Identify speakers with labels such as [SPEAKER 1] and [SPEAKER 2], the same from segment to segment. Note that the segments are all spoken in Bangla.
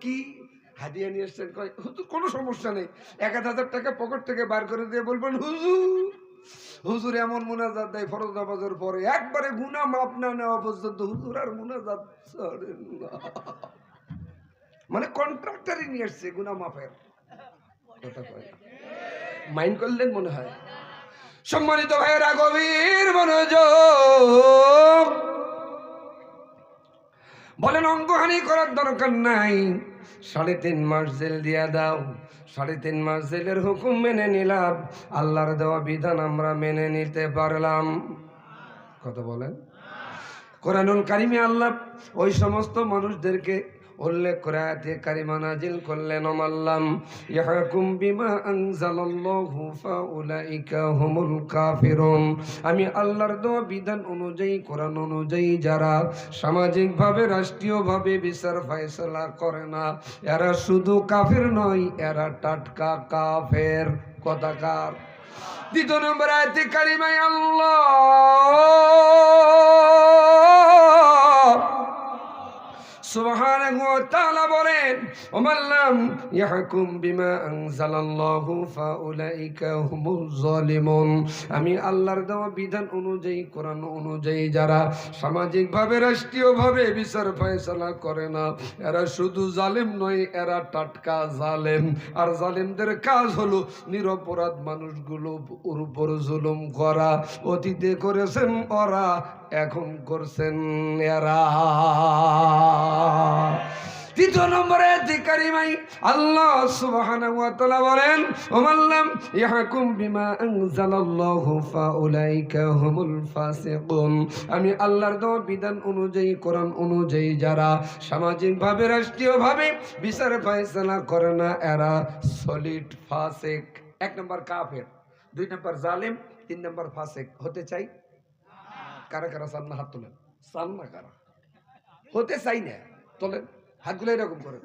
[SPEAKER 1] কি হাদিয়া নিয়ে এসছেন? কয় হুজুর কোনো সমস্যা নেই, 1000 টাকা পকেট থেকে বার করে দিয়ে বলবেন হুজুর। হুজুর এমন মুনাজাত দেয় ফরজ নামাজের পরে, একবারে গুনাহ মাপ না নেওয়া পর্যন্ত হুজুর আর মুনাজাত ছাড়েন না। মানে কন্ট্রাক্টরই নিয়ে এসছে গুনাহ মাপের কথা কয়। মাইন্ড করলেন মনে হয়? সম্মানিত ভাইয়েরা, গভীর মনোযোগ। বলেন অঙ্গহানি করার দরকার নাই, 3.5 মাস জেল দিয়া দাও। 3.5 মাস জেলের হুকুম মেনে নিলাম, আল্লাহর দেওয়া বিধান আমরা মেনে নিতে পারলাম। কথা বলেন। কোরআনুল কারিমে আল্লাহ ওই সমস্ত মানুষদেরকে উল্লেখ করে আয়াতে কারিমা নাজিল করলেন, ওমাল্লাম ইয়াহকুম বিমা আনজালাল্লাহু ফাউলাইকা হুমুল কাফিরুন। আমি আল্লাহর দেওয়া বিধান অনুযায়ী, কোরআন অনুযায়ী যারা সামাজিকভাবে রাষ্ট্রীয়ভাবে বিচার ফয়সালা করে না, এরা শুধু কাফের নয়, এরা টাটকা কাফের। কথাকার। 2 নম্বর আয়াতে কারিমায় আল্লাহ সুবহানাহু ওয়া তাআলা বলেন, ওমাল্লাম ইয়াহকুম বিমা আনজালাল্লাহু ফাউলাইকা হুমুজ জালিমুন। আমি আল্লাহর দেওয়া বিধান অনুযায়ী, কোরআন অনুযায়ী যারা সামাজিকভাবে রাষ্ট্রীয়ভাবে বিচার ফয়সালা করে না, এরা শুধু জালেম নয়, এরা টাটকা জালেম। আর জালেমদের কাজ হলো নিরপরাধ মানুষগুলো ওর উপর জুলুম করা। অতীতে করেছেন ওরা, এখন করছেন এরা। 3 নম্বরে কারিমাই আল্লাহ সুবহানাহু ওয়া তাআলা বলেন, ওমাল্লাম ইয়াহকুম বিমা আনজালাল্লাহু ফাউলাইকা হুমুল ফাসিকুন। আমি আল্লাহর দেওয়া বিধান অনুযায়ী, কোরআন অনুযায়ী যারা সামাজিকভাবে রাষ্ট্রীয়ভাবে বিচার ফয়সালা করে না, এরা সলিড ফাসিক। 1 নম্বর কাফের, 2 নম্বর জালেম, 3 নম্বর ফাসিক। হতে চাই? কারা কারা চান না? হাত তোলেন। চান না কারা? হতে চাই না? তোলেন হাতগুলো, এরকম করেন।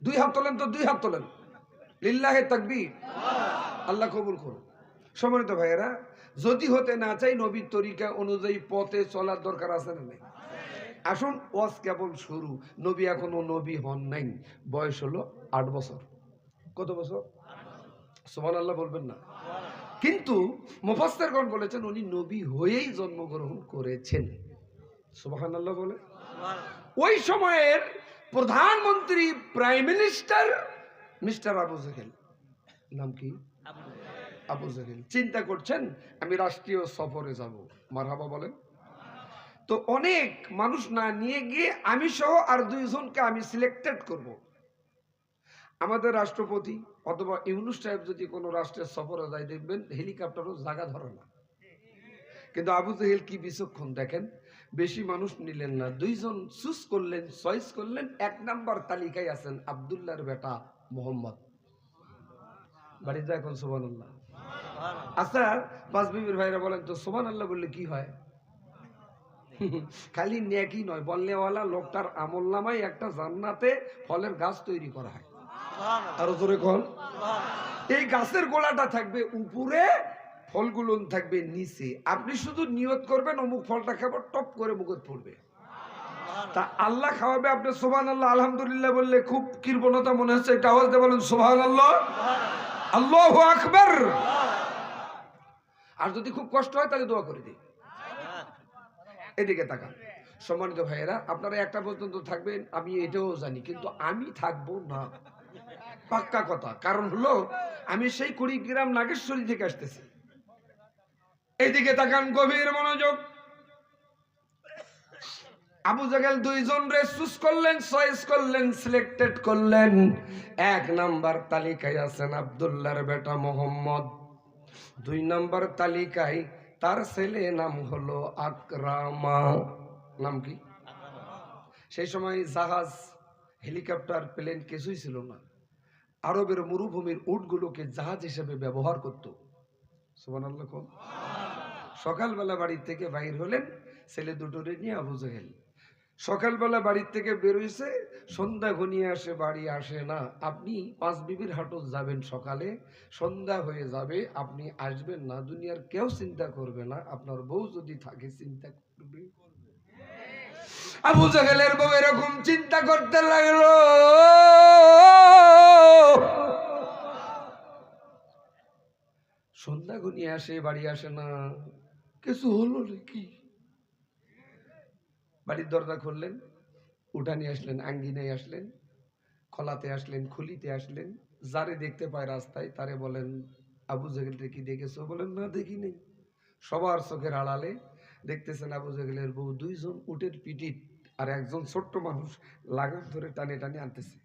[SPEAKER 1] 2 হাত তোলেন তো, 2 হাত তোলেন। লিল্লাহে তাকবীর। আল্লাহ কবুল করুন। সম্মানিত ভাইয়েরা, যদি হতে না চাই, নবীর তরিকা অনুযায়ী পথে চলার দরকার আছে না নাই? আসুন, ওয়াজ কেবল শুরু, নবী এখনো নবী হন নাই। বয়স হলো 8 বছর। কত বছর? সুবহানাল্লাহ বলবেন না? কিন্তু মুফাসসিরগণ বলেছেন উনি নবী হয়েই জন্মগ্রহণ করেছেন। সুবহানাল্লাহ বলে। ওই সময়ের প্রধানমন্ত্রী, prime minister mister Abu Jahl. নাম কি? আবু জেহেল। চিন্তা করছেন আমি রাষ্ট্রীয় সফরে যাব। মারহাবা বলেন। তো অনেক মানুষ না নিয়ে গিয়ে আমি সহ আর 2 জনকে আমি সিলেক্টেড করব। আমাদের রাষ্ট্রপতি অথবা ইউনূস সাহেব যদি কোনো রাষ্ট্রের সফরে যায়, দেখবেন হেলিকপ্টারও জায়গা ধরে না। কিন্তু আবু জেহেল কি বিচক্ষণ দেখেন, বেশি মানুষ নিলেন না, 2 জন চুজ করলেন, চয়েস করলেন। 1 নাম্বার তালিকায় আছেন আব্দুল্লাহর বেটা মোহাম্মদ। বাড়িতে এখন সুবহানাল্লাহ। আচ্ছা, 5 বিবির ভাইরা বলেন তো, সুবহানাল্লাহ বললে কি হয়? খালি নেকি নয়, বললেওয়ালা লোকটার আমলনামায় একটা জান্নাতে ফলের গাছ তৈরি করা হয়। আরো জোরে কোন। এই গাছের গোড়াটা থাকবে উপরে, ফলগুলো থাকবে নিচে। আপনি শুধু নিয়ত করবেন অমুক ফলটা খাবো, টপ করে মুখে পড়বে। তা আল্লাহ খাওয়াবে। আপনি সুবহানাল্লাহ আলহামদুলিল্লাহ বললে খুব কৃপণতা মনে হচ্ছে, একটা আওয়াজ দিয়ে বলেন সুবহানাল্লাহ, আল্লাহু আকবার। আর যদি খুব কষ্ট হয় তাহলে দোয়া করে দিই। এদিকে তাকান। সম্মানিত ভাইয়েরা, আপনারা 1টা পর্যন্ত থাকবেন, আমি এটাও জানি, কিন্তু আমি থাকবো না, পাক্কা কথা। কারণ হলো আমি সেই কুড়িগ্রাম নাগেশ্বরী থেকে আসতেছি। এইদিকে তাকান, গভীর মনোযোগ। আবু জেহেল 2 জন রে চুজ করলেন, চয়েস করলেন, সিলেক্টেড করলেন। 1 নাম্বার তালিকায় আছেন আব্দুল্লাহর বেটা মোহাম্মদ। 2 নাম্বার তালিকায় তার ছেলে, নাম হলো আকরামা। নাম কি? সেই সময় জাহাজ, হেলিকপ্টার, প্লেন কিছুই ছিল না। আরবের মরুভূমির উটগুলোকে জাহাজ হিসেবে ব্যবহার করত। সুবহানাল্লাহ। সকালবেলা বাড়ির থেকে বাইর হলেন, ছেলে দুটোরে নিয়ে আবু জেহেল। সকালবেলা বাড়ির থেকে বের হইছে, সন্ধ্যা ঘনিয়ে আসে, বাড়ি আসে না। আপনি 5 বিবির হাটত যাবেন সকালে, সন্ধ্যা হয়ে যাবে, আপনি আসবেন না। দুনিয়ার কেউ চিন্তা করবে না, আপনার বউ যদি থাকে চিন্তা করবে। আবু জেহেলের বউ এরকম চিন্তা করতে লাগলো। সন্ধ্যা ঘনিয়ে আসে, বাড়ি আসে না। কিছু হলো নাকি? বাড়ির দরজা খুললেন, উঠানে আসলেন, আঙ্গিনায় আসলেন, খলাতে আসলেন, খুলিতে আসলেন। যারে দেখতে পায় রাস্তায় তারে বলেন, আবু জেহেলকে কি দেখেছো? বলেন, না দেখি নেই। সবার চোখের আড়ালে দেখতেছেন আবু জেহেলের বউ দুইজন উটের পিঠিত আর একজন ছোট্ট মানুষ লাগাম ধরে টানে টানে আনতেছে।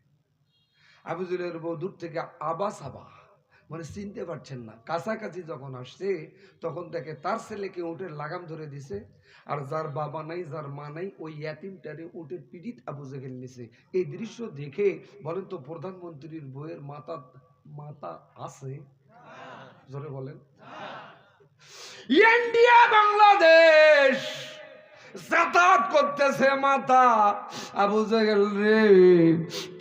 [SPEAKER 1] আবু জেহেলের বউ দূর থেকে আবা সাবা, মানে চিনতে পারছেন না। কাছাকাছি যখন আসছে তখন দেখে তার ছেলেকে উটের লাগাম ধরে দিছে, আর যার বাবা নাই, যার মা নাই, ওই ইয়াতিমটারে উটের পিঠিত আবু জেহেল নিছে। এই দৃশ্য দেখে বলেন তো প্রধানমন্ত্রীর বউয়ের মাথা মাথা আছে? জোরে বলেন। ইন্ডিয়া বাংলাদেশ যাতায়াত করতেছে মাথা। আবু জেহেল রে,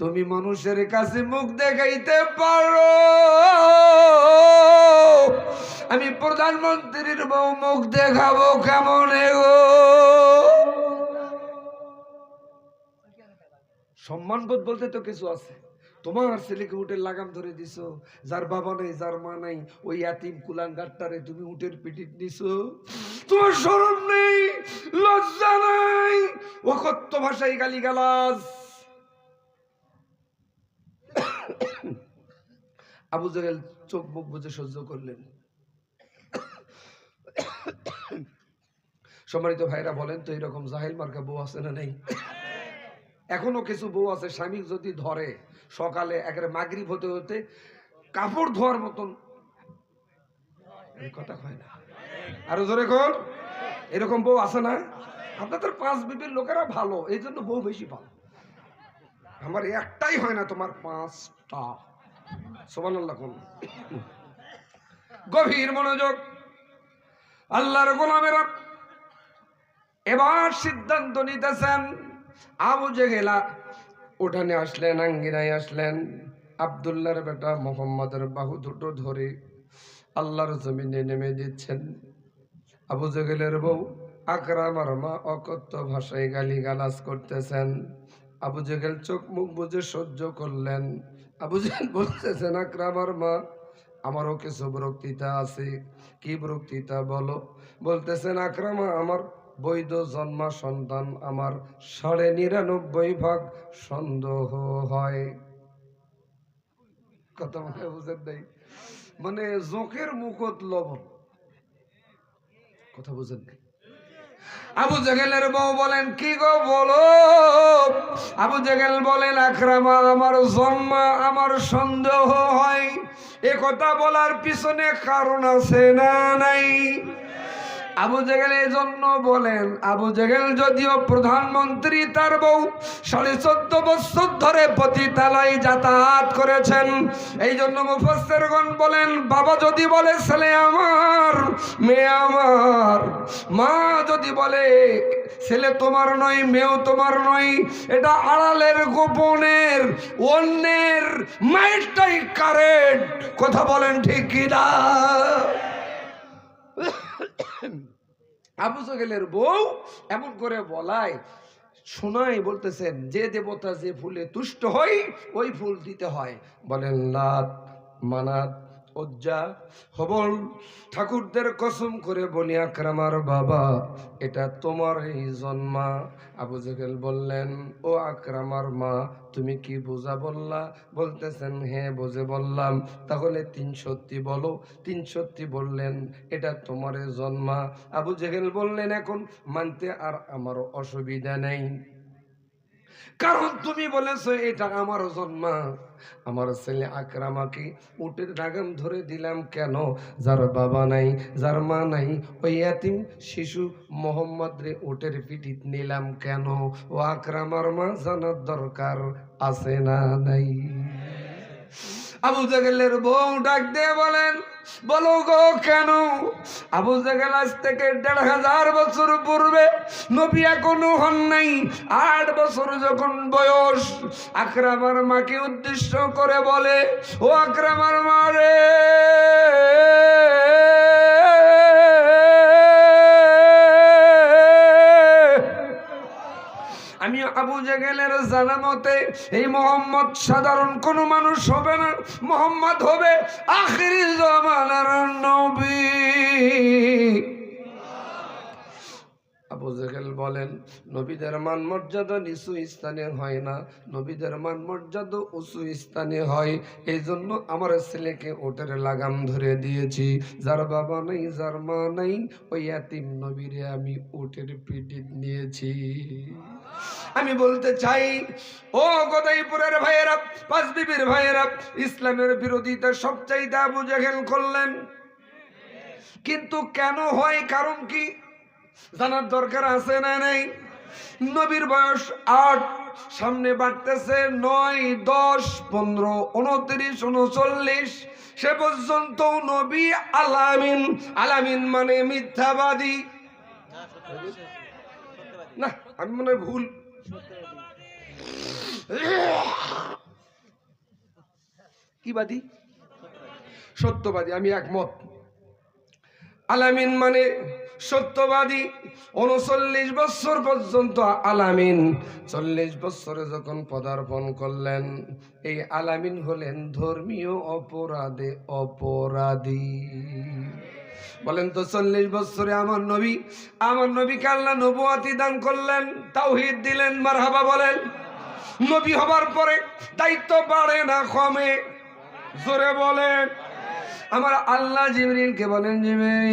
[SPEAKER 1] তুমি মানুষের কাছে মুখ দেখাইতে পারো, আমি প্রধানমন্ত্রীর বউ মুখ দেখাবো কেমন গো? সম্মানবোধ বলতে তো কিছু আছে। তোমার ছেলেকে উটের লাগাম ধরে দিছো, যার বাবা নাই, যার মা নাই, ওই ইয়াতিম কুলাঙ্গারটারে তুমি উটের পিঠিত দিছো। তোমার শরম নেই, লজ্জা নাই, অকথ্য ভাষায় গালিগালাজ। আবু জেহেল চোখ মুখ বুজে সহ্য করলেন। সম্মানিত ভাইরা বলেন তো, এরকম জাহেল মার্কা বউ আছে না নেই? এখনো কিছু বউ আছে, স্বামী যদি ধরে সকালে একেবারে মাগরিব হতে হতে কাপড় ধোয়ার মতন, কথা হয় না, আরো জোরে কর। এরকম বউ আছে না? আপনাদের পাঁচ বিবির লোকেরা ভালো, এই জন্য বউ বেশি ভালো। আমার একটাই হয় না, তোমার পাঁচটা। সুবহানাল্লাহ। গভীর মনোযোগ। আল্লাহর গোলামেরা এবার সিদ্ধান্ত নিতেছেন। আবু জেহেল উঠানে আসলেন, আঙ্গিনায় আসলেন, আব্দুল্লাহর বেটা মোহাম্মদের বাহু দুটো ধরে আল্লাহর জমিনে নেমে দিচ্ছেন। আবু জেহেলের বউ আকরামার মা অকথ্য ভাষায় গালিগালাজ করতেছেন। আবু জেহেল চোখ মুখ বুজে সহ্য করলেন। আবু জেহেল বলতেছেন, আকরামার মা, আমারও কিছু বক্তৃতা আছে। কি বক্তৃতা বলো? বলতেছেন, আকরামা, আমার বৈধ জন্মা সন্তান আমার ৯৯.৫% সন্দেহ হয়। কথা মনে বুঝেন নাই? মানে জোকের মুখত লবণ। কথা বুঝেন নাই? আবু জেহেলের বউ বলেন, কি গো বলো? আবু জেহেল বলেন, আকরামা, আমার জন্মা আমার সন্দেহ হয়। এ কথা বলার পিছনে কারণ আছে না নাই? আবু জেহেল এই জন্য বলেন, আবু জেহেল যদিও প্রধানমন্ত্রী, তার বউ 14.5 বছর ধরে পতিতালয়ে যাতায়াত করেছেন। এই জন্য মুফাসসিরগণ বলেন, বাবা যদি বলে ছেলে আমার, মেয়ে আমার, মা যদি বলে ছেলে তোমার নয়, মেয়েও তোমার নয়, এটা আড়ালের গোপনের অন্যের মাইন্ডটাই কারেক্ট। কথা বলেন ঠিক কি না? আবু জেহেলের বউ এমন করে বলায় শোনাই, বলতেছেন, যে দেবতা যে ফুলে তুষ্ট হয় ওই ফুল দিতে হয়। বলেন, লাত, মানাত, উজ্জা, হবল ঠাকুরদের কসম করে বলি, আকরামার বাবা, এটা তোমার এই জন্মা। আবু জেহেল বললেন, ও আকরামার মা, তুমি কি বোঝা বললা? বলতেছেন, হ্যাঁ বুঝে বললাম। তাহলে 3 সত্যি বলো। 3 সত্যি বললেন, এটা তোমার জন্মা। আবু জেহেল বললেন, এখন মানতে আর আমারও অসুবিধা নেই, কারণ তুমি বলেছো এটা আমার জন্মা। আমার ছেলে আকরামাকে উটের লাগাম ধরে দিলাম কেন? যার বাবা নাই, যার মা নাই, ওই এতিম শিশু মোহাম্মদ রে উটের পিঠিত নিলাম কেন? ও আকরামার মা জানার দরকার আছে না নাই? আবু জেহেলের বউ ডাক দিয়ে বলেন, বলো গো কেন? আবু জেহেল আজ থেকে ১৫০০ বছর পূর্বে, নবী এখনো হন নাই, ৮ বছর যখন বয়স, আকরামার মাকে উদ্দেশ্য করে বলে, ও আকরামার মা রে, আমি আবু জেহেলের জানা মতে এই মোহাম্মদ সাধারণ কোনো মানুষ হবে না, মোহাম্মদ হবে আখিরি জামানার নবী। আবু জেহেল বলেন, নবীদের মান মর্যাদা নিচু স্থানে হয় না, নবীদের মান মর্যাদা উঁচু স্থানে হয়। এই জন্য আমার ছেলেকে ওটের লাগাম ধরে দিয়েছি। যার বাবা নেই, যার মা নেই, ওই এতিম নবীরে আমি ওটের পিঠে নিয়েছি। আমি বলতে চাই, ও গদাইপুরের ভাইয়েরা, পাঁচ বিবির ভাইয়েরা, ইসলামের বিরোধিতা সবচাইতে আবু জেহেল করলেন। কিন্তু কেন হয়, কারণ কি জানার দরকার আছে না নেই? নবীর বয়স 8, সামনে বাড়তেছে 9, 10, 15, 29, 39, সে পর্যন্ত নবী আলামিন। আলামিন মানে মিথ্যাবাদী না, আমি মনে ভুল, কি বাদী? সত্যবাদী, আমি একমত। আলামিন মানে সত্যবাদী। 39 বছর পর্যন্ত আলামিন। 40 বছরে যখন পদার্পণ করলেন, এই আলামিন হলেন ধর্মীয় অপরাধে অপরাধী। বলেন তো, 40 বছরে আমার নবীকে আল্লাহ নবুয়াতি দান করলেন, তাওহীদ দিলেন, মারহাবা বলেন। নবী হবার পরে দায়িত্ব বাড়ে না কমে? জোরে বলেন। আমার আল্লাহ জিবরিলকে বলেন, জিবরিল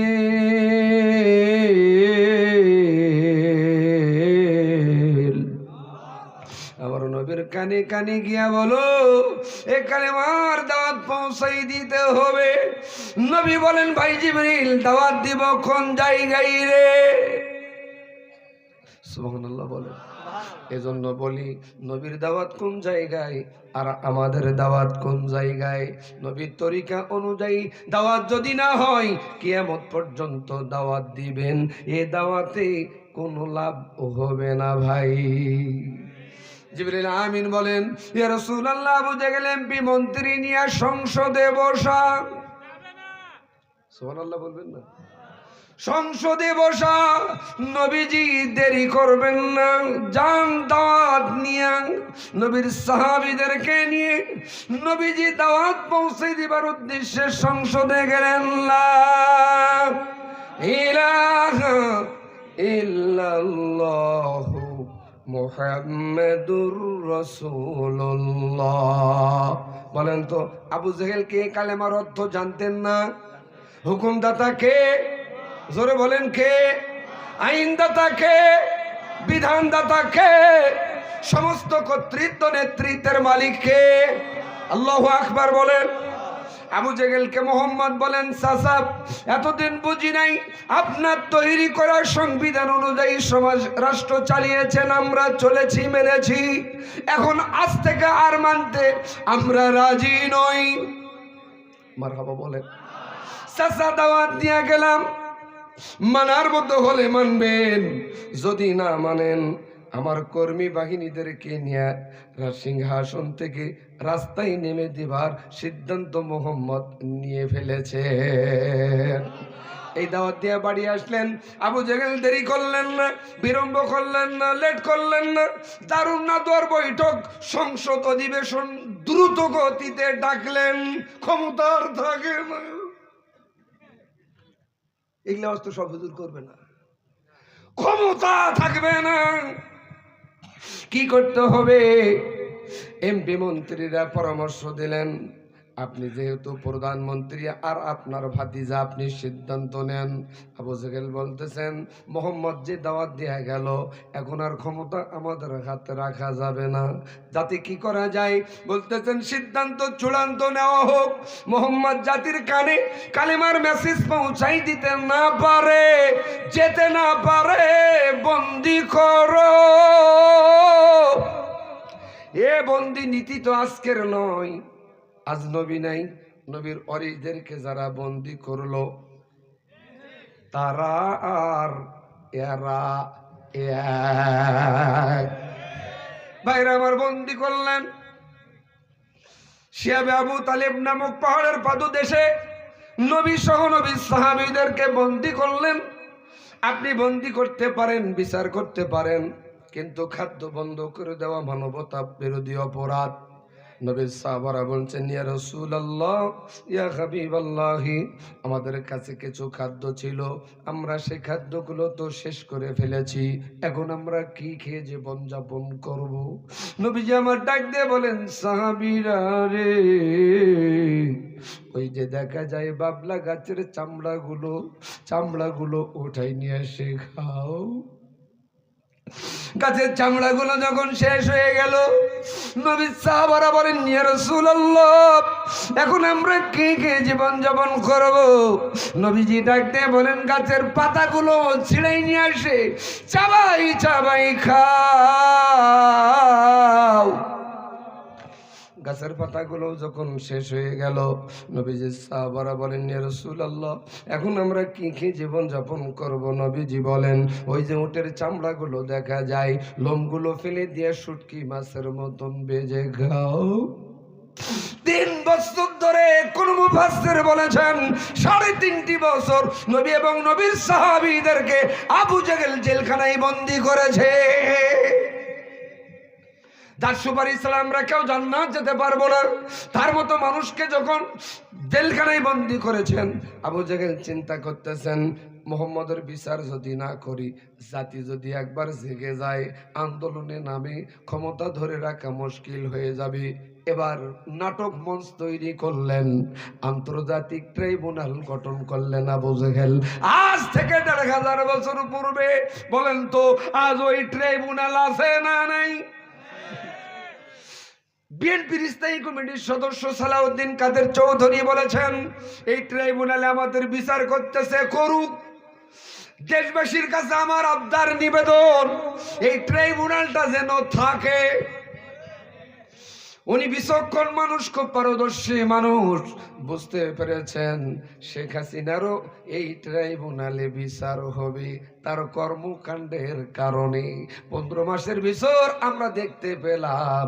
[SPEAKER 1] আমার নবীর কানে কানে গিয়া বলো, এ কালেমার দাওয়াত পৌঁছাই দিতে হবে। নবী বলেন, ভাই জিবরিল, দাওয়াত দিব কোন জায়গায় রে? সুবহানাল্লাহ বলেন। এজন্য বলি, নবীর দাওয়াত কোন জায়গায় আর আমাদের দাওয়াত কোন জায়গায়? নবীর তরিকা অনুযায়ী দাওয়াত যদি না হয়, কিয়ামত পর্যন্ত দাওয়াত দিবেন, এ দাওয়াতে কোনো লাভ হবে না ভাই। জিবরিল আমিন বলেন, ইয়া রাসূলুল্লাহ, আবু জেহেল এমপি মন্ত্রী নিয়ে সংসদে বসা। সুবহানাল্লাহ বলবেন না? সংসদে বসা। নবীজি দেরি করবেন না, যান দাওয়াত নিয়ে। নবীর সাহাবীদেরকে নিয়ে নবীজি দাওয়াত পৌঁছে দিবার উদ্দেশ্যে সংসদে গেলেন। লা ইলাহা ইল্লাল্লাহু মুহাম্মাদুর রাসূলুল্লাহ। বলেন তো, আবু জেহেল কে কালেমার অর্থ জানতেন না? হুকুমদাতা কে? জোরে বলেন কে? আইনদাতা কে? বিধানদাতা কে? সমস্ত কর্তৃত্ব নেতৃত্বের মালিক কে? আল্লাহু আকবার বলেন। আবু জেহেলকে মোহাম্মদ বলেন, চাচা, এতদিন বুঝি নাই আপনার তৈরি করা সংবিধান অনুযায়ী সমাজ রাষ্ট্র চালিয়েছেন, আমরা চলেছি, মেনেছি। এখন আজ থেকে আর মানতে আমরা রাজি নই। মারহাবা বলেন। চাচা, দাওয়াত দিয়ে গেলাম, মানার মতো হলে মানবেন, যদি না মানেন আমার কর্মী বাহিনীদেরকে নিয়ে সিংহাসন থেকে রাস্তায় নেমে দিবার সিদ্ধান্ত মোহাম্মদ নিয়ে ফেলেছে। এই দাওয়াত দিয়ে বাড়ি আসলেন। আবু জেহেল দেরি করলেন না, বিলম্ব করলেন না, লেট করলেন না। দারুন নাদোয়ার বৈঠক, সংসদ অধিবেশন দ্রুত গতিতে ডাকলেন। ক্ষমতার থাকে না, এগুলো অস্ত্র সব হুজুর করবে না, ক্ষমতা থাকবে না। কি করতে হবে? এমপি মন্ত্রীরা পরামর্শ দিলেন, আপনি যেহেতু প্রধানমন্ত্রী আর আপনার ভাতিজা, আপনি সিদ্ধান্ত নেন। আবু জেহেল বলতেছেন, মোহাম্মদ যে দাওয়াত দেয়া গেল, এখন আর ক্ষমতা আমাদের হাতে রাখা যাবে না, যাতে কি করা যায়? বলতেছেন, সিদ্ধান্ত চূড়ান্ত নেওয়া হোক, মোহাম্মদ জাতির কানে কালেমার মেসেজ পৌঁছাই দিতে না পারে, যেতে না পারে, বন্দি করো। এ বন্দি নীতি তো আজকের নয়, আজ নবী নাই, নবীর ওয়ারিসদেরকে যারা বন্দি করলো তারা আর এরা এক। ভাইরা আমার, বন্দি করলেন শিয়াবে আবু তালেব নামক পাহাড়ের পাদদেশে, নবী সহ নবীর সাহাবীদেরকে বন্দি করলেন। আপনি বন্দি করতে পারেন, বিচার করতে পারেন, কিন্তু খাদ্য বন্ধ করে দেওয়া মানবতা বিরোধী অপরাধ। নবীর সাহাবারা বলছেন, ইয়া রাসূলুল্লাহ, ইয়া হাবিবাল্লাহি, আমাদের কাছে কিছু খাদ্য ছিল, আমরা সেই খাদ্যগুলো তো শেষ করে ফেলেছি, এখন আমরা কি খেয়ে জীবন যাপন করব? নবীজি আমার ডাক দিয়ে বলেন, সাহাবীরা রে, ওই যে দেখা যায় বাবলা গাছের চামড়াগুলো উঠাই নিয়ে এসে খাও। গাছের চামড়াগুলো যখন শেষ হয়ে গেল, নবী সাহাবারা বলেন, ইয়া রাসূলুল্লাহ, এখন আমরা কি খেয়ে জীবন যাপন করব? নবীজি ডাক দিয়ে বলেন, গাছের পাতাগুলো ছিঁড়াই নিয়ে আসে, চাবাই খাও। গাছের পাতাগুলো যখন শেষ হয়ে গেল, নবীজি সাহাবারা বলেন, ইয়া রাসূলুল্লাহ, এখন আমরা কি খেয়ে জীবন যাপন করব? নবীজি বলেন, ওই যে উটের চামড়াগুলো দেখা যায়, লোমগুলো ফেলে দিয়ে শুটকি মাছের মতন বেজে খাও। 3 বছর ধরে কোন মুফাসসির বলেছেন 3.5 বছর নবী এবং নবীর সাহাবীদেরকে আবু জেহেল জেলখানায় বন্দী করেছে। যার সুপারিশ ছাড়া আমরা কেউ জান্নাত যেতে পারবো না, তার মতো মানুষকে যখন জেলখানায় বন্দী করেছেন, আবু জেহেল চিন্তা করতেছেন, মুহাম্মদের বিচার যদি না করি, জাতি যদি একবার জেগে যায়, আন্দোলনে নামে, ক্ষমতা ধরে রাখা মুশকিল হয়ে যাবে। এবার নাটক মঞ্চ তৈরি করলেন, আন্তর্জাতিক ট্রাইব্যুনাল গঠন করলেন আবু জেহেল। আজ থেকে 1500 বছর পূর্বে, বলেন তো আজ ওই ট্রাইব্যুনাল আছে না নাই? বিএনপির স্থায়ী কমিটির সদস্য সালাউদ্দিন কাদের চৌধুরী বলেছেন, এই ট্রাইব্যুনালে আমাদের বিচার করতেছে, করুক। দেশবাসীর কাছে আমার আবদার নিবেদন, এই ট্রাইব্যুনালটা যেন থাকে। উনি বিচক্ষণ মানুষ, খুব পারদর্শী মানুষ, বুঝতে পেরেছেন শেখ হাসিনারও এই ট্রাইব্যুনালে বিচার হবে তার কর্মকাণ্ডের কারণে। 15 মাসের ভিতর আমরা দেখতে পেলাম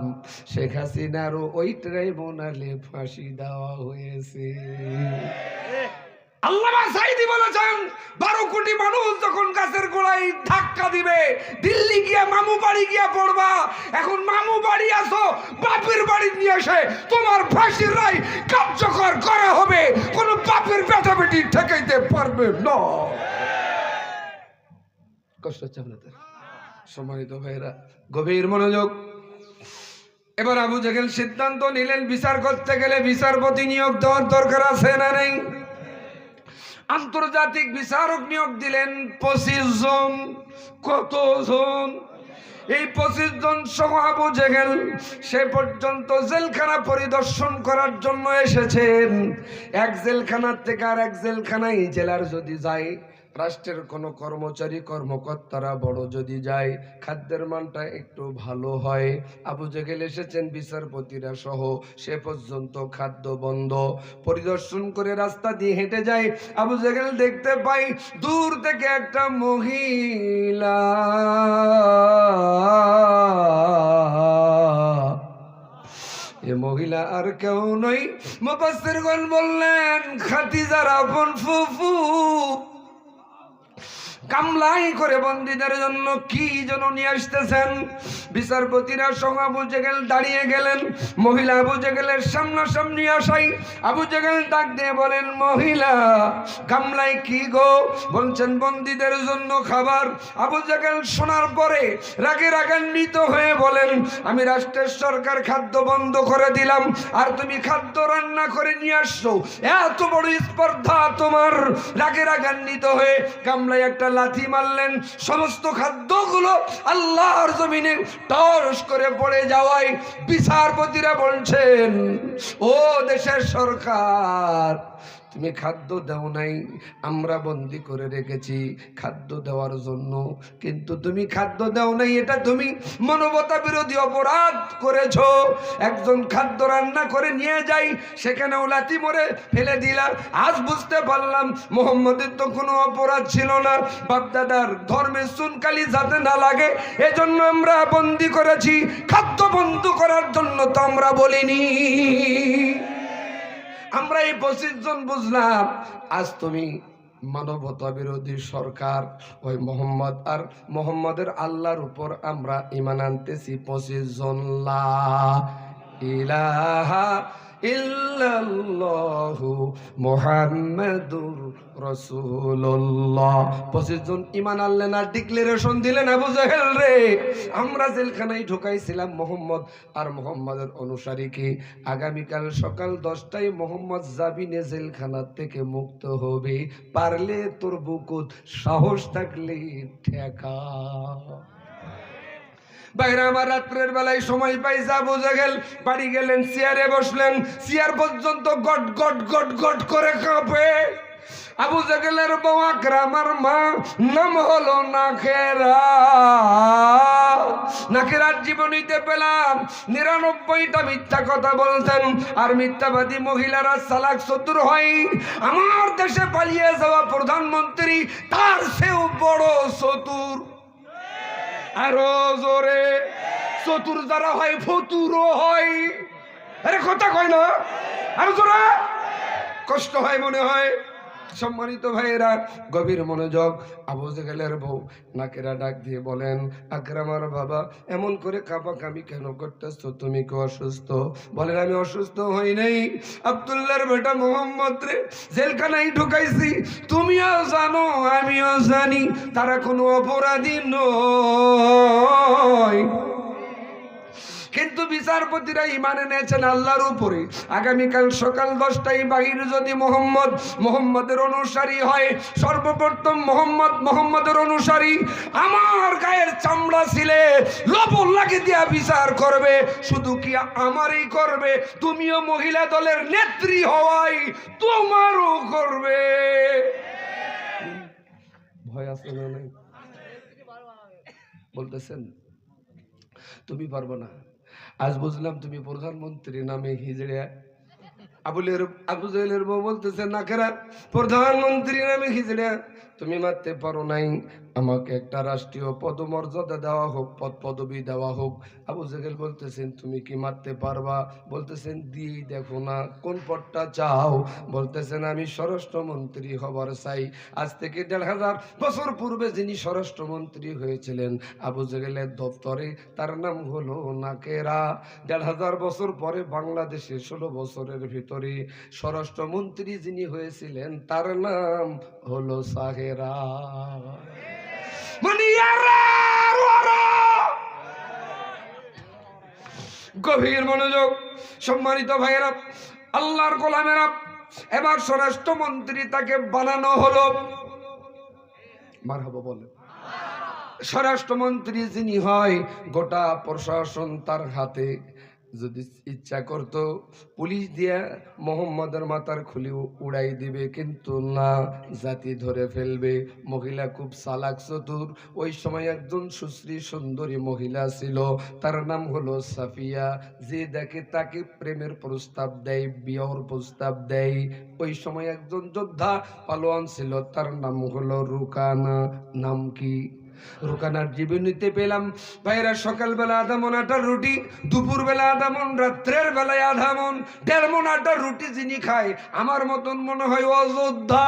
[SPEAKER 1] শেখ হাসিনারও ওই ট্রাইব্যুনালে ফাঁসি দেওয়া হয়েছে। আল্লামা সাঈদী বলেছেন, 12 কোটি মানুষ যখন গাছের গোড়ায় ধাক্কা দিবে, দিল্লি গিয়া মামু বাড়ি গিয়া পড়বা। এখন মামু বাড়ি আসো, বাপের বাড়ি নিয়ে এসে তোমার ফাঁসির রায় কার্যকর করা হবে, কোন বাপের বেটা বেটি ঠেকাইতে পারবে না। কষ্ট হচ্ছে আপনাদের? সম্মানিত ভাইরা, গভীর মনোযোগ। এবার আবু জেহেল সিদ্ধান্ত নিলেন, বিচার করতে গেলে বিচারপতি নিয়োগ দেওয়ার দরকার আছে না নেই? আন্তর্জাতিক বিচারক নিয়োগ দিলেন 25 জন। কতজন? এই 25 জন সহ আবু জেহেল সে পর্যন্ত জেলখানা পরিদর্শন করার জন্য এসেছেন। এক জেলখানার থেকে আর এক জেলখানায় জেলার যদি যায়, রাষ্ট্রের কোনো কর্মচারী কর্মকর্তারা বড় যদি যায়, খাদ্যের মানটা একটু ভালো হয়। আবু জেহেল এসেছেন বিচারপতিরা সহ, সে পর্যন্ত খাদ্য বন্ধ। পরিদর্শন করে রাস্তা দিয়ে হেঁটে যায়, আবু জেহেল দেখতে পাই দূর থেকে একটা মহিলা। এ মহিলা আর কেউ নয়, মুফাসসিরগণ বললেন খাদিজার আপন ফুফু। কামলাই করে বন্দীদের জন্য কি যেন নিয়ে আসতেছেন। বিচারপতিরা সহ আবু জেহেল দাঁড়িয়ে গেলেন। মহিলা আবু জেহেলের সামনাসামনি আসাই আবু জেহেল ডাক দিয়ে বলেন, মহিলা কামলাই কি গো? বলছেন বন্দীদের জন্য খাবার। আবু জেহেল শোনার পরে রাগে রাগান্বিত হয়ে বলেন, আমি রাষ্ট্রের সরকার খাদ্য বন্ধ করে দিলাম, আর তুমি খাদ্য রান্না করে নিয়ে আসছো, এত বড় স্পর্ধা তোমার। রাগে রাগান্বিত হয়ে কামলাই একটা লাথি মারলেন, সমস্ত খাদ্যগুলো আল্লাহর জমিনে টস করে পড়ে যাওয়ায় বিচারপতিরা বলছেন, ও দেশের সরকার, তুমি খাদ্য দাও নাই, আমরা বন্দি করে রেখেছি খাদ্য দেওয়ার জন্য, কিন্তু তুমি খাদ্য দাও নাই, এটা তুমি মানবতা বিরোধী অপরাধ করেছো। একজন খাদ্য রান্না করে নিয়ে যাই, সেখানেও লাথি মরে ফেলে দিলাম। আজ বুঝতে পারলাম মুহাম্মদের তো কোনো অপরাধ ছিল না, বাপদাদার ধর্মের চুনকালি যাতে না লাগে এজন্য আমরা বন্দি করেছি, খাদ্য বন্ধ করার জন্য তো আমরা বলিনি। আমরা এই 25 জন বুঝলাম, আজ তুমি মানবতা বিরোধী সরকার ওই মোহাম্মদ আর মোহাম্মদের আল্লাহর উপর আমরা ঈমান আনতেছি 25 জন লা ইলাহা ইল্লাল্লাহু মুহাম্মাদুর রাসূলুল্লাহ 25 জন ঈমান আনলেন আর ডিক্লারেশন দিলেন আবু জাহেল রে আমরা জেলখানায় ঢুকাইছিলাম মোহাম্মদ আর মোহাম্মদের অনুসারীকে আগামীকাল সকাল 10টায় মোহাম্মদ জাবিনে জেলখানা থেকে মুক্ত হবে পারলে তোর বুকুত সাহস থাকলে ঠেকা বাইরে আমার রাত্রের বেলায় সময় পাই আবু জাহেল বাড়ি গেলেন চেয়ারে বসলেন চেয়ার পর্যন্ত গট গট গট গট করে কাঁপে আবু জাহেলের বউ আকরামার মা নাম হলো নাকেরা নাকেরার জীবনীতে পেলাম 99টা মিথ্যা কথা বলতেন আর মিথ্যাবাদী মহিলারা চালাক চতুর হয় আমার দেশে পালিয়ে যাওয়া প্রধানমন্ত্রী তার চেয়েও বড় চতুর আরো জোরে চতুর যারা হয় ফতুরও হয় আরে কথা কয় না আরো জোরে কষ্ট হয় মনে হয় সম্মানিত ভাইয়েরা গভীর মনোযোগ আবু জাহেলের বউ নাকেরা ডাক দিয়ে বলেন আকরামার বাবা এমন করে কাঁপাকাঁপি কেন করতেছ তুমি কি অসুস্থ বলেন আমি অসুস্থ হই নাই আব্দুল্লাহর বেটা মোহাম্মদ রে জেলখানায় ঢুকাইছি তুমিও জানো আমিও জানি তারা কোনো অপরাধী নয় কিন্তু বিচারপতিরা ঈমান এনেছেন আল্লাহর উপরে আগামীকাল সকাল 10টায় বাহির যদি মোহাম্মদের অনুসারী হয় সর্বপ্রথম মোহাম্মদের অনুসারী আমার গায়ের চামড়া ছিলে লবণ লাগিয়ে দিয়া বিচার করবে শুধু কি আমারই করবে তুমিও মহিলা দলের নেত্রী হওয়াই তোমারও করবে ভয় আছে না নাই বলতেছেন তুমি পারবো না আজ বুঝলাম তুমি প্রধানমন্ত্রী নামে হিজড়ে আবু জাহেলের বউ বলতেছে নাকেরা প্রধানমন্ত্রী নামে হিজড়ে তুমি মারতে পারো নাই আমাকে একটা রাষ্ট্রীয় পদমর্যাদা দেওয়া হোক পদবি দেওয়া হোক আবু জাহেল বলতেছেন তুমি কি মারতে পারবা বলতেছেন দিয়েই দেখো না কোন পদটা চাও বলতেছেন আমি স্বরাষ্ট্রমন্ত্রী হবার চাই আজ থেকে 1500 বছর পূর্বে যিনি স্বরাষ্ট্রমন্ত্রী হয়েছিলেন আবু জাহেলের দপ্তরে তার নাম হলো নাকেরা 1500 বছর পরে বাংলাদেশে 16 বছরের ভিতরে স্বরাষ্ট্রমন্ত্রী যিনি হয়েছিলেন তার নাম হলো সাহেরা গভীর মনোযোগ সম্মানিত ভাইয়েরা আল্লাহর গোলামেরা এবার স্বরাষ্ট্রমন্ত্রী তাকে বানানো হলো মারহাবা বলেন স্বরাষ্ট্রমন্ত্রী যিনি হয় গোটা প্রশাসন তার হাতে যদি ইচ্ছা করত পুলিশ দিয়া মোহাম্মদের মাথার খুলি উড়াই দিবে কিন্তু না জাতি ধরে ফেলবে মহিলা খুব চালাক চতুর ওই সময় একজন সুশ্রী সুন্দরী মহিলা ছিল তার নাম হলো সাফিয়া যে দেখে তাকে প্রেমের প্রস্তাব দেয় বিয়ের প্রস্তাব দেয় ওই সময় একজন যোদ্ধা পালোয়ান ছিল তার নাম হলো রুকানা নাম কি রুকানার জীবনীতে পেলাম ভাইরা সকালবেলা আধা মন আটার রুটি দুপুর বেলা আধা মন রাত্রের বেলায় আধা মন 1.5 মন আটার রুটি যিনি খায় আমার মতন মনে হয় অযোদ্ধা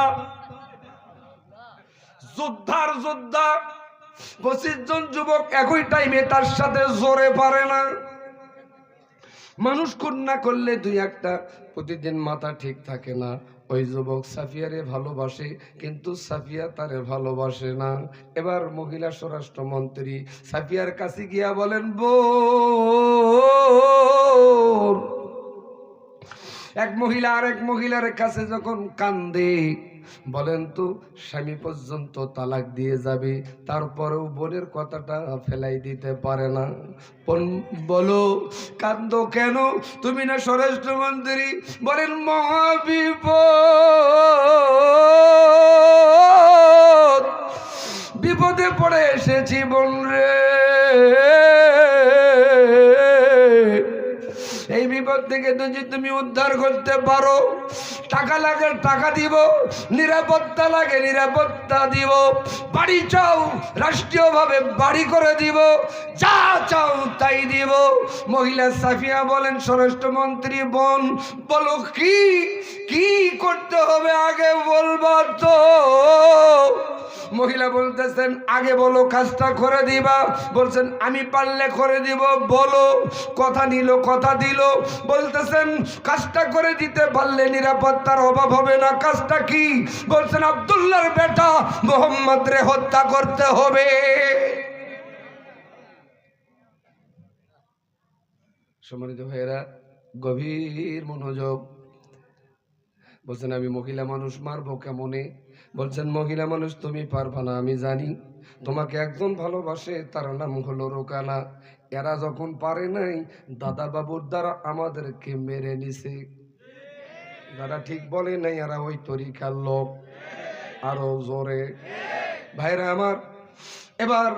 [SPEAKER 1] যোদ্ধার যোদ্ধা 25 জন যুবক একই টাইমে তার সাথে জোরে পারে না মানুষ খুন না করলে 2-1টা প্রতিদিন মাথা ঠিক থাকে না ওই যুবক সাফিয়ারে ভালোবাসে কিন্তু সাফিয়া তারে ভালোবাসে না এবার মহিলা স্বরাষ্ট্রমন্ত্রী সাফিয়ার কাছে গিয়া বলেন বোন এক মহিলা আরেক মহিলার কাছে যখন কান্দে বলেন তো স্বামী পর্যন্ত তালাক দিয়ে যাবে তারপরেও বোনের কথাটা ফেলাই দিতে পারে না বলো কান্দো কেন তুমি না স্বরাষ্ট্রমন্ত্রী বলেন বিপদে পড়ে এসেছি বোন রে এই বিপদ থেকে যদি তুমি উদ্ধার করতে পারো টাকা লাগে টাকা দিব, নিরাপত্তা লাগে নিরাপত্তা দিব, বাড়ি চাও রাষ্ট্রীয়ভাবে বাড়ি করে দিব, যা চাও তাই দিব। মহিলা সাফিয়া বলেন, স্বরাষ্ট্রমন্ত্রী বোন বলো কি কি করতে হবে আগে বলবা তো। মহিলা বলতেছেন আগে বলো কাজটা করে দিবা। বলছেন আমি পারলে করে দিব, বলো। কথা নিল কথা দিল। বলতেছেন কাজটা করে দিতে পারলে নিরাপত্তার অভাব হবে না। কাজটা কি? বলছেন আব্দুল্লাহর বেটা মোহাম্মদ রে হত্যা করতে হবে। সম্মানিত ভাইয়েরা, গভীর মনোযোগ। বলছেন আমি মহিলা মানুষ মারবো কেমনে? বলছেন মহিলা মানুষ তুমি পারবা না, আমি জানি। তোমাকে একজন ভালোবাসে, তার নাম হলো রোকানা। এরা যখন পারে নাই, দাদা বাবুর দ্বারা আমাদেরকে মেরে নিছে। যারা ঠিক বলে নাই এরা ওই তরিকার লোক। আরো জোরে ভাইরা আমার। এবার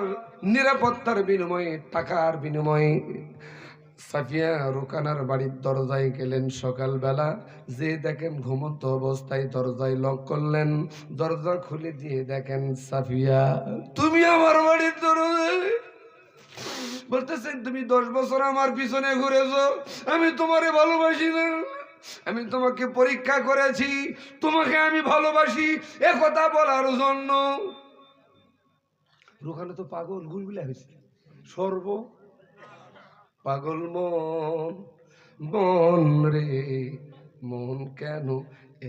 [SPEAKER 1] নিরাপত্তার বিনিময়ে, টাকার বিনিময়ে সাফিয়া রোকানার বাড়ির দরজায় গেলেন সকালবেলা। যে দেখেন ঘুমন্ত অবস্থায় দরজায় লক করলেন। দরজা খুলে দিয়ে দেখেন সাফিয়া, তুমি আমার বাড়ির দরজায়। বলতেছেন তুমি 10 বছর আমার পিছনে ঘুরেছো, আমি তোমারে ভালোবাসি না, আমি তোমাকে পরীক্ষা করেছি, তোমাকে আমি ভালোবাসি এ কথা বলার জন্য। রোকানা তো পাগল, গুলগুলা হয়েছে সর্ব পাগল মন। মন রে মন কেন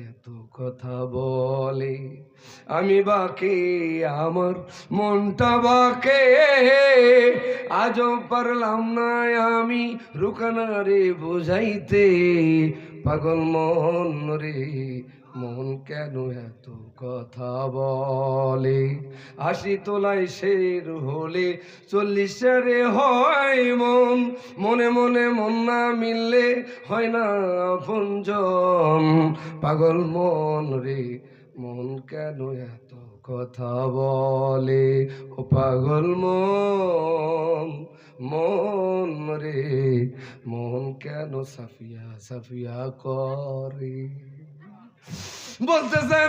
[SPEAKER 1] এত কথা বলে? আমি বাকে আমার মনটা বাকে, আজও পারলাম না আমি রোকানা রে বুঝাইতে। পাগল মন রে মন কেন এত কথা বলে? 80 তোলায় শের হলে 40 রে হয় মন। মনে মনে মন না মিললে হয় না আপনজন। পাগল মন রে মন কেন এত কথা বলে? ও পাগল মন, মন রে মন কেন সাফিয়া সাফিয়া করে? বলতেছেন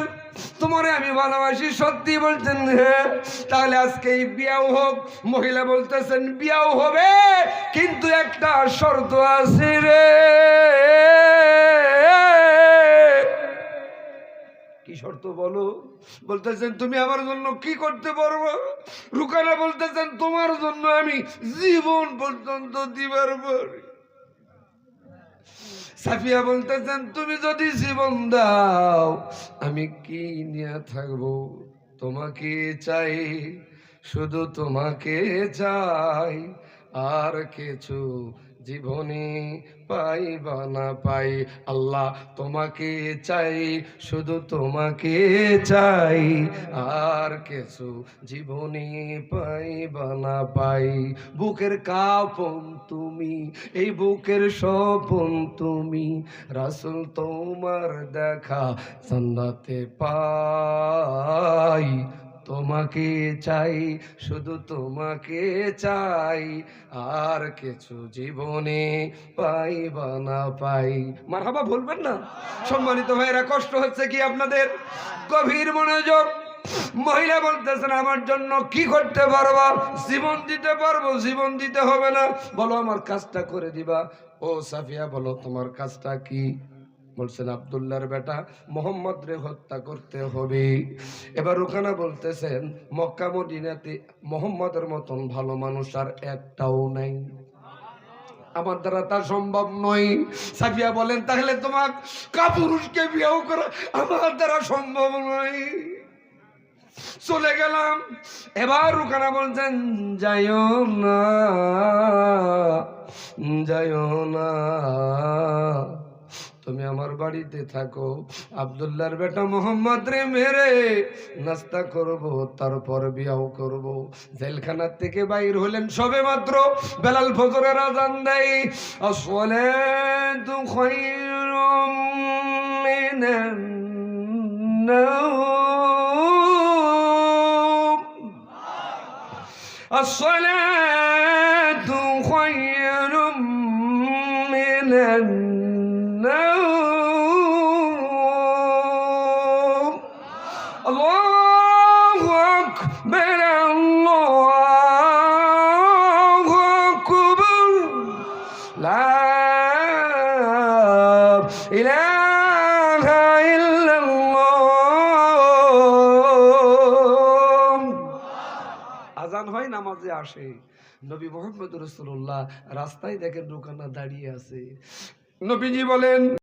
[SPEAKER 1] তোমারে আমি ভালোবাসি সত্যি? বলছেন হ্যাঁ। তাহলে আজকে বিয়াও হোক। মহিলা বলতেছেন বিয়াও হবে, কিন্তু একটা শর্ত আছে রে। কি শর্ত বলো? বলতেছেন তুমি আমার জন্য কি করতে পারবো? রোকানা বলতেছেন তোমার জন্য আমি জীবন পর্যন্ত দিবার পারি। সাফিয়া বলতেছেন তুমি যদি জীবন দাও আমি কি নিয়ে থাকবো? তোমাকে চাই, শুধু তোমাকে চাই, আর কিছু জীবনে পাইবা না পাই। আল্লাহ তোমাকে চাই, শুধু তোমাকে চাই, আর কিছু জীবনে পাইবা না পাই। বুকের কাঁপন তুমি, এই বুকের স্বপন তুমি, রাসূল তোমার দেখা জান্নাতে পাই। তোমাকে চাই, শুধু তোমাকে চাই, আর কিছু জীবনে পাইবা না পাই। মারহাবা বলবেন না? সম্মানিত ভাইরা, কষ্ট হচ্ছে কি আপনাদের? গভীর মনোযোগ। মহিলা বলতেছেন আমার জন্য কি করতে পারবা? জীবন দিতে পারবো। জীবন দিতে হবে না, বলো আমার কাজটা করে দিবা। ও সাফিয়া বলো তোমার কাজটা কি? বলছেন আব্দুল্লাহর বেটা মোহাম্মদ রে হত্যা করতে হবে। এবার রোকানা বলতেছেন মক্কা মদিনাতে মোহাম্মদের মতন ভালো মানুষ আর একটাও নাই, আমার দ্বারা তা সম্ভব নয়। সাফিয়া বলেন তাহলে তোমার কাপুরুষকে বিয়েও করা আমার দ্বারা সম্ভব নয়। চলে গেলাম। এবার রোকানা বলছেন যাইও না, যাইও না, তুমি আমার বাড়িতে থাকো। আব্দুল্লাহর বেটা মোহাম্মদ রে মেরে নাস্তা করব, তারপর বিয়াও করব। জেলখানার থেকে বাইর হলেন সবে মাত্র, বেলাল ফজরের আযান দেয়। আসসালাতু খায়রুম মিনান নাওম, আসসালাতু খায়রুম মিনান ইলাহা ইল্লাল্লাহ। আজান হয়, নামাজে আসে। নবী মুহাম্মদ রাসূলুল্লাহ রাস্তায় দেখেন রুকানা দাঁড়িয়ে আছে। নবীজি বলেন